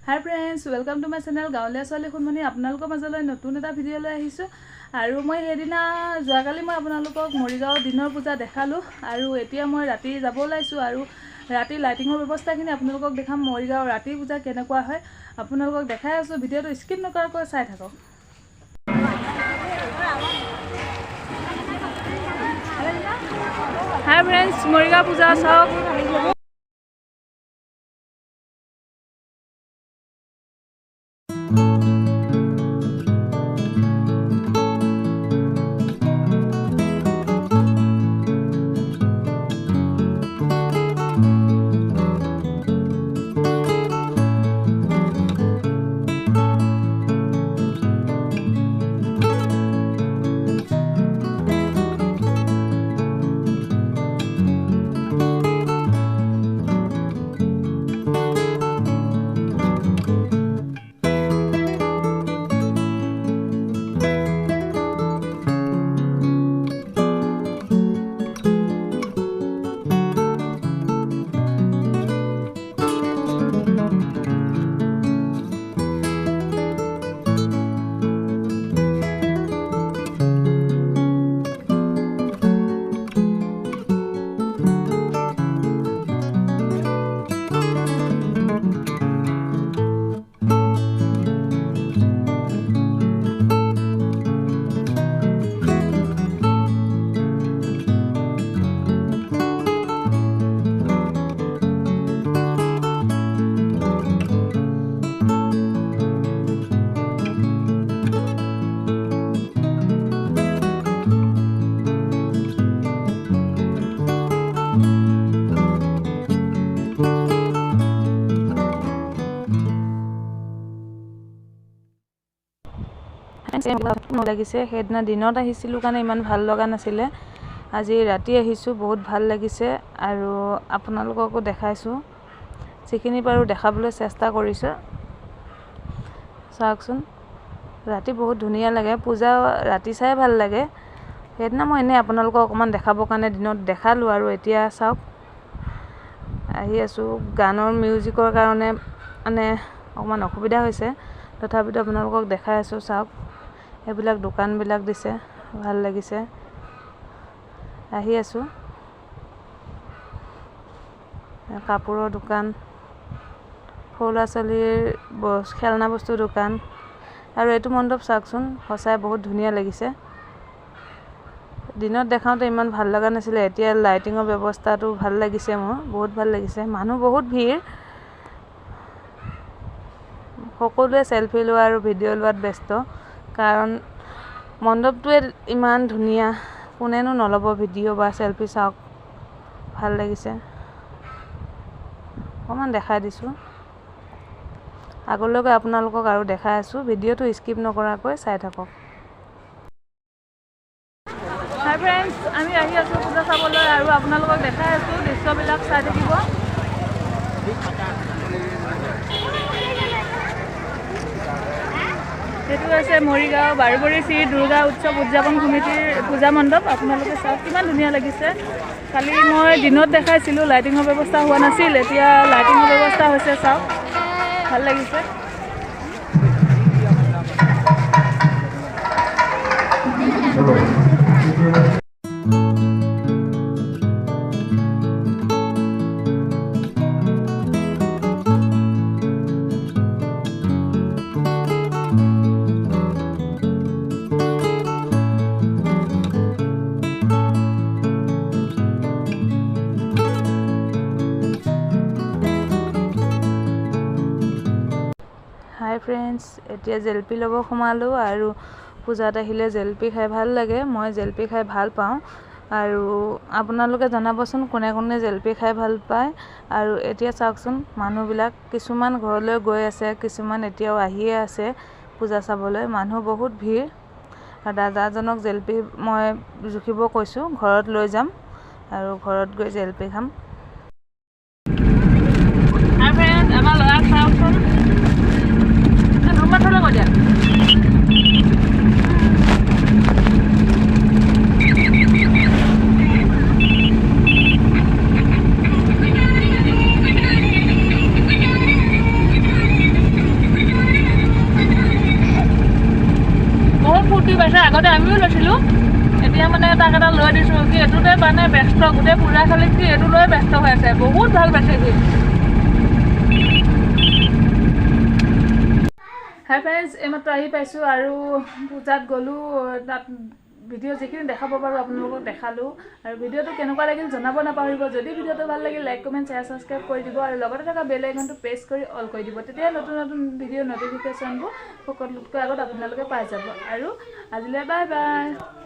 Hi friends, welcome to my channel. Gaolia Swali Khunmani আপোনালোকৰ মাজলৈ নতুন এটা ভিডিঅ' লৈ আহিছো আৰু মই হেদিনা যোৱাকালি মই আপোনালোকক মৰিগাঁও দিনৰ পূজা দেখালো আৰু এতিয়া মই ৰাতি যাব ওলাইছো আৰু ৰাতি লাইটিংৰ ব্যৱস্থাখিনি আপোনালোকক দেখাম মৰিগাঁও ৰাতি পূজা কেনেকুৱা হয় আপোনালোকক দেখাই আছো ভিডিঅ'টো স্কিপ নকৰাকৈ চাই থাকক Hi friends, মৰিগাঁও পূজা চাওক লাগিছে হেদিনা দিনত আহিছিলো কাৰণে ইমান ভাল লগা নাছিলে আজি ৰাতি আহিছো বহুত ভাল লাগিছে আৰু আপোনালোককো দেখাইছো যিখিনি পাৰো দেখাবলৈ চেষ্টা কৰিছো চাওকচোন ৰাতি বহুত ধুনীয়া লাগে পূজা ৰাতি চাই ভাল লাগে হেদিনা মই এনে আপোনালোকক অকমান দেখাবৰ কাৰণে দিনত দেখালো আৰু এতিয়া চাওক আহি আছো গানৰ মিউজিকৰ কাৰণে মানে অকমান অসুবিধা হৈছে তথাপিতো আপোনালোকক দেখাই আছো চাওক এইবিলাক দোকানবিলাক দিছে ভাল লাগিছে আহি আছো কাপোৰৰ দোকান ফৌলা চলিৰ খেলনা বস্তু দোকান আৰু এইটো মণ্ডপ চাওকচোন সঁচাই বহুত ধুনীয়া লাগিছে দিনত দেখাওঁতে ইমান ভাল লগা নাছিলে এতিয়া লাইটিংৰ ব্যৱস্থাটো ভাল লাগিছে মোৰ বহুত ভাল লাগিছে মানুহ বহুত ভিৰ সকলোৱে সেলফি লোৱা আৰু ভিডিঅ' লোৱাত ব্যস্ত কাৰণ মণ্ডপটোৱে ইমান ধুনীয়া কোনেনো নলব ভিডিঅ' বা সেলফি চাওক ভাল লাগিছে অকমান দেখাই দিছো আগলৈকে আপোনালোকক আৰু দেখাই আছো ভিডিঅ'টো স্কিপ নকৰাকৈ চাই থাকক হাই ফ্ৰেণ্ডছ আমি আহি আছো পূজা চাবলৈ আৰু আপোনালোকক দেখাই আছো দৃশ্যবিলাক চাই থাকিব এইটো আছে মৰিগাঁও বাৰবৰী শ্ৰী দুৰ্গা উৎসৱ উদযাপন সমিতিৰ পূজা মণ্ডপ আপোনালোকে চাওক কিমান ধুনীয়া লাগিছে কালি মই দিনত দেখাইছিলোঁ লাইটিঙৰ ব্যৱস্থা হোৱা নাছিল এতিয়া লাইটিঙৰ ব্যৱস্থা হৈছে চাওক ভাল লাগিছে হাই ফ্ৰেণ্ডছ এতিয়া জেলপি ল'ব সোমালো আৰু পূজাত আহিলে জেলপি খাই ভাল লাগে মই জেলপি খাই ভাল পাওঁ আৰু আপোনালোকে জনাবচোন কোনে কোনে জেলপি খাই ভাল পায় আৰু এতিয়া চাওকচোন মানুহবিলাক কিছুমান ঘৰলৈ গৈ আছে কিছুমান এতিয়াও আহিয়ে আছে পূজা চাবলৈ মানুহ বহুত ভিৰ আৰু দাদাজনক জেলপি মই জুখিব কৈছো ঘৰত লৈ যাম আৰু ঘৰত গৈ জেলপি খাম হাই ফ্ৰেণ্ডছ আমাৰ ল'ৰাক চাওকচোন rumah tolong aja. পাইছে আগতে আমিও লৈছিলোঁ এতিয়া মানে তাক এটা লৈ দিছোঁ কি এইটোতে মানে ব্যস্ত গোটেই পূজা খালি কি এইটো লৈ ব্যস্ত হৈ আছে বহুত ভাল পাইছে সি হাই ফ্ৰেণ্ডছ এইমাত্ৰ আহি পাইছোঁ আৰু পূজাত গ'লোঁ তাত ভিডিঅ' যিখিনি দেখাব পাৰোঁ আপোনালোকক দেখালোঁ আৰু ভিডিঅ'টো কেনেকুৱা লাগিল জনাব নাপাহৰিব যদি ভিডিঅ'টো ভাল লাগিল লাইক কমেণ্ট শ্বেয়াৰ ছাবস্ক্ৰাইব কৰি দিব আৰু লগতে থকা বেল আইকনটো প্ৰেছ কৰি অল কৰি দিব তেতিয়া নতুন নতুন ভিডিঅ' ন'টিফিকেশ্যনবোৰ সকলোতকৈ আগত আপোনালোকে পাই যাব আৰু আজিলৈ বাই বাই